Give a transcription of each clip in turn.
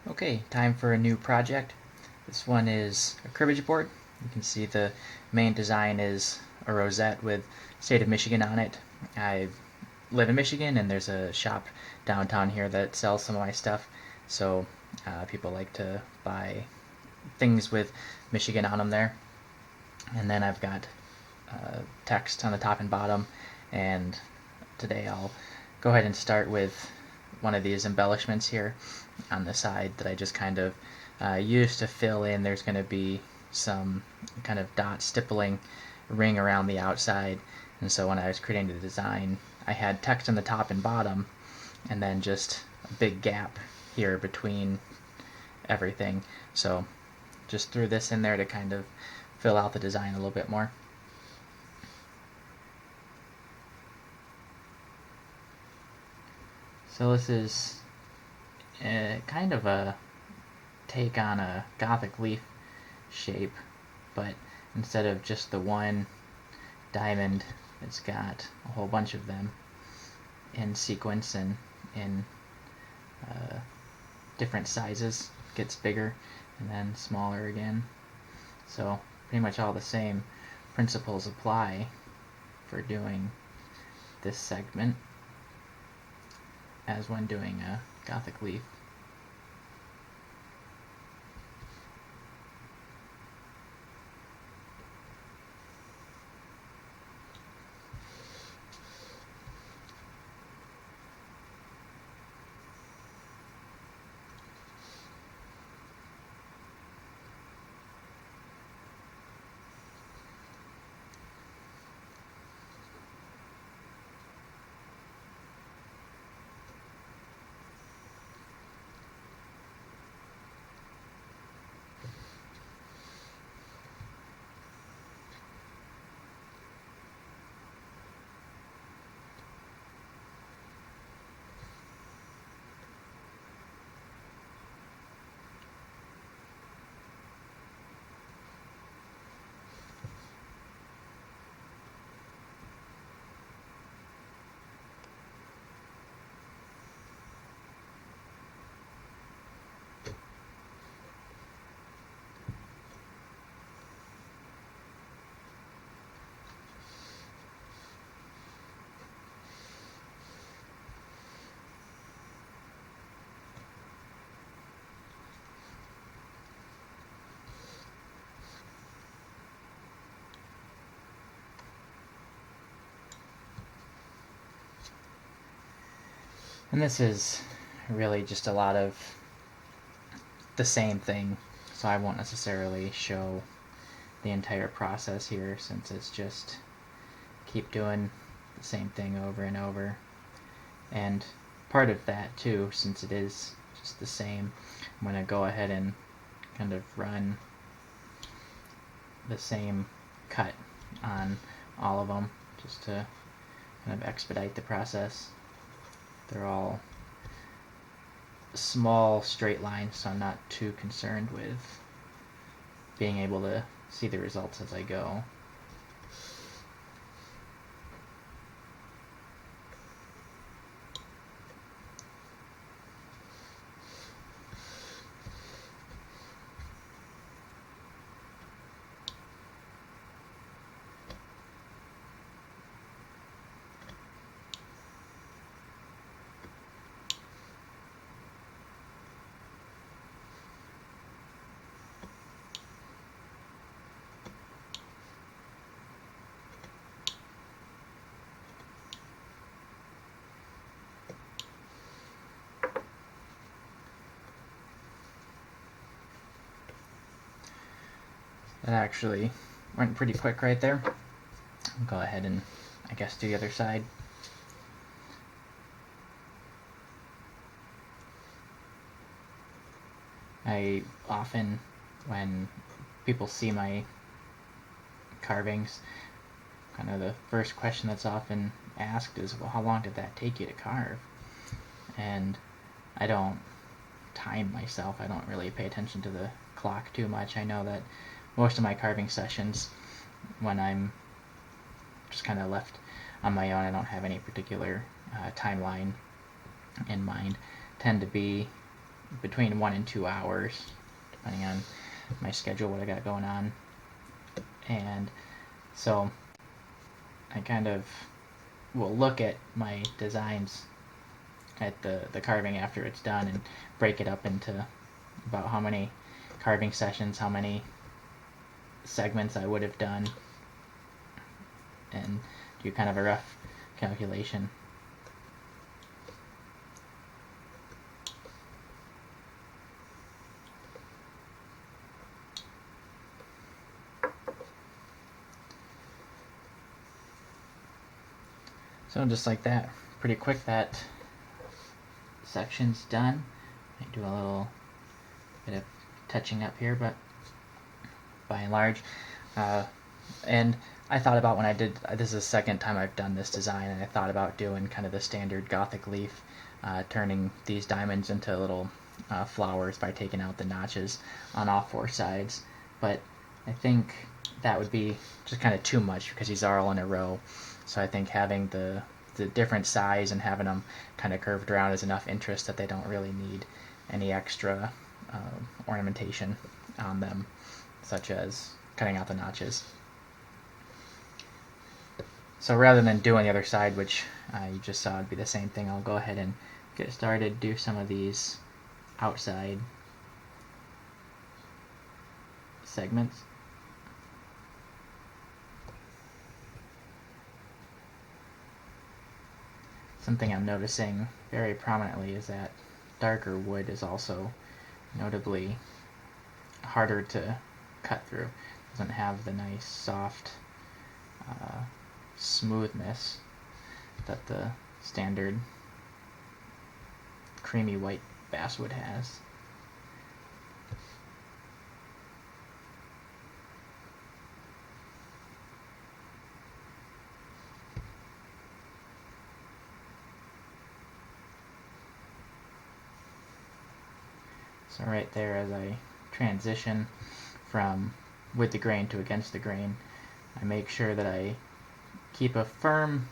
Okay, time for a new project. This one is a cribbage board. You can see the main design is a rosette with State of Michigan on it. I live in Michigan and there's a shop downtown here that sells some of my stuff, so people like to buy things with Michigan on them there. And then I've got text on the top and bottom, and today I'll go ahead and start with one of these embellishments here on the side that I just kind of used to fill in. There's going to be some kind of dot stippling ring around the outside, and so when I was creating the design I had text on the top and bottom and then just a big gap here between everything, so just threw this in there to kind of fill out the design a little bit more. So this is kind of a take on a Gothic leaf shape, but instead of just the one diamond, it's got a whole bunch of them in sequence and in different sizes. It gets bigger and then smaller again. So pretty much all the same principles apply for doing this segment as when doing a Gothic leaf. And this is really just a lot of the same thing, so I won't necessarily show the entire process here since it's just keep doing the same thing over and over. And part of that too, since it is just the same, I'm going to go ahead and kind of run the same cut on all of them just to kind of expedite the process. They're all small straight lines, so I'm not too concerned with being able to see the results as I go. That actually went pretty quick right there. I'll go ahead and I guess do the other side. I often, when people see my carvings, kind of the first question that's often asked is, well, how long did that take you to carve? And I don't time myself. I don't really pay attention to the clock too much. I know that most of my carving sessions, when I'm just kind of left on my own, I don't have any particular timeline in mind, tend to be between 1 and 2 hours, depending on my schedule, what I got going on. And so I kind of will look at my designs at the carving after it's done and break it up into about how many carving sessions, how many segments I would have done, and do kind of a rough calculation. So just like that, pretty quick, that section's done. I do a little bit of touching up here, but by and large, and I thought about when I did, this is the second time I've done this design, and I thought about doing kind of the standard Gothic leaf, turning these diamonds into little flowers by taking out the notches on all 4 sides, but I think that would be just kind of too much because these are all in a row. So I think having the different size and having them kind of curved around is enough interest that they don't really need any extra ornamentation on them, such as cutting out the notches. So rather than doing the other side, which you just saw would be the same thing, I'll go ahead and get started, do some of these outside segments. Something I'm noticing very prominently is that darker wood is also notably harder to cut through. It doesn't have the nice soft smoothness that the standard creamy white basswood has. So right there, as I transition from with the grain to against the grain, I make sure that I keep a firm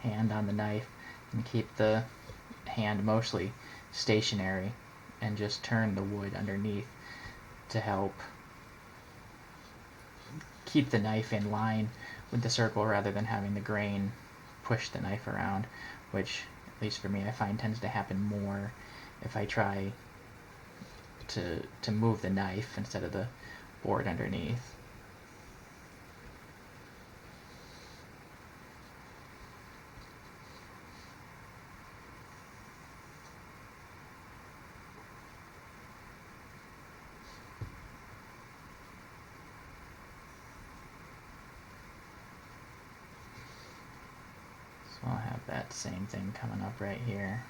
hand on the knife and keep the hand mostly stationary and just turn the wood underneath to help keep the knife in line with the circle rather than having the grain push the knife around, which, at least for me, I find tends to happen more if I try to move the knife instead of the board underneath. So I'll have that same thing coming up right here.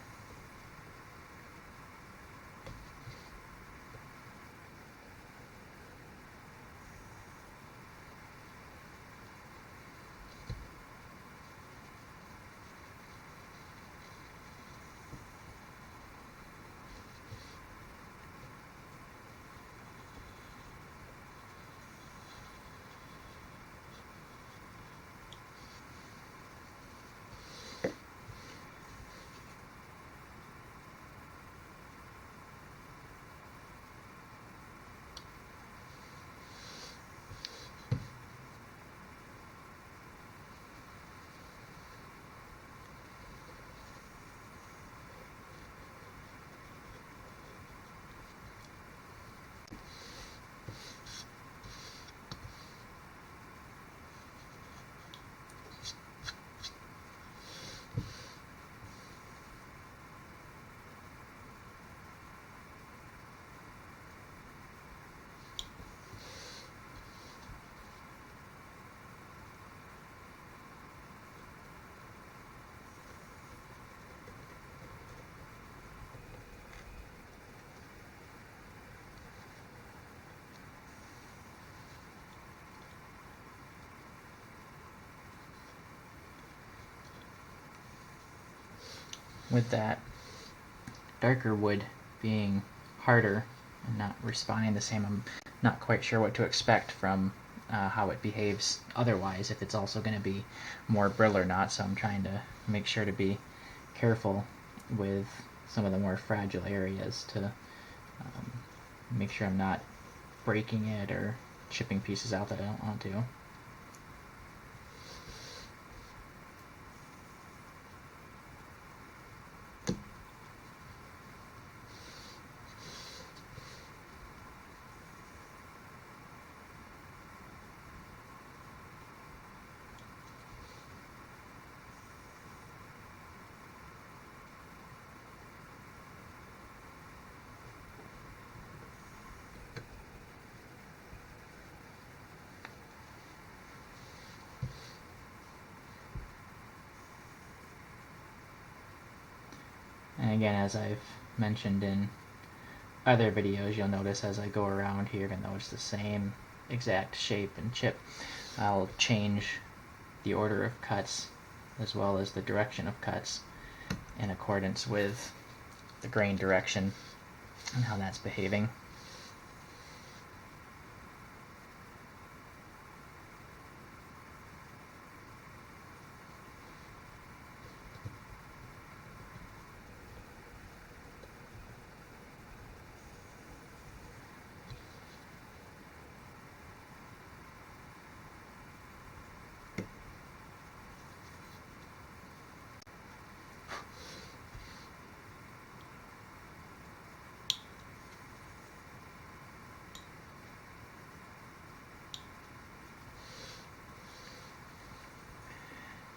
With that darker wood being harder and not responding the same, I'm not quite sure what to expect from how it behaves otherwise, if it's also going to be more brittle or not, so I'm trying to make sure to be careful with some of the more fragile areas to Make sure I'm not breaking it or chipping pieces out that I don't want to. And again, as I've mentioned in other videos, you'll notice as I go around here, even though it's the same exact shape and chip, I'll change the order of cuts as well as the direction of cuts in accordance with the grain direction and how that's behaving.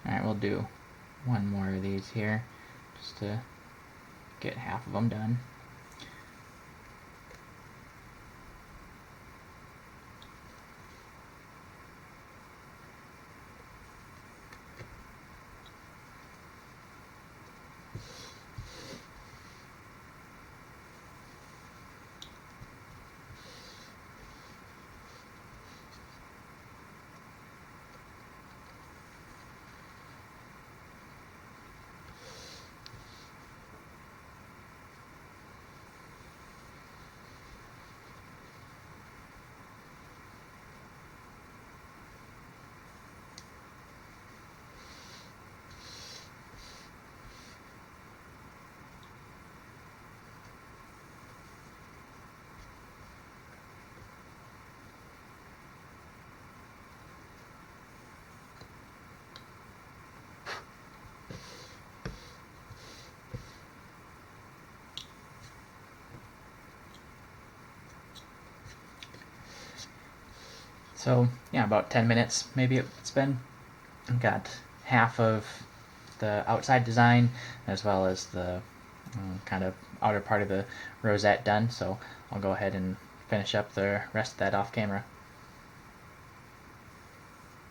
Alright, we'll do one more of these here just to get half of them done. So yeah, about 10 minutes maybe it's been. I've got half of the outside design as well as the kind of outer part of the rosette done, so I'll go ahead and finish up the rest of that off camera.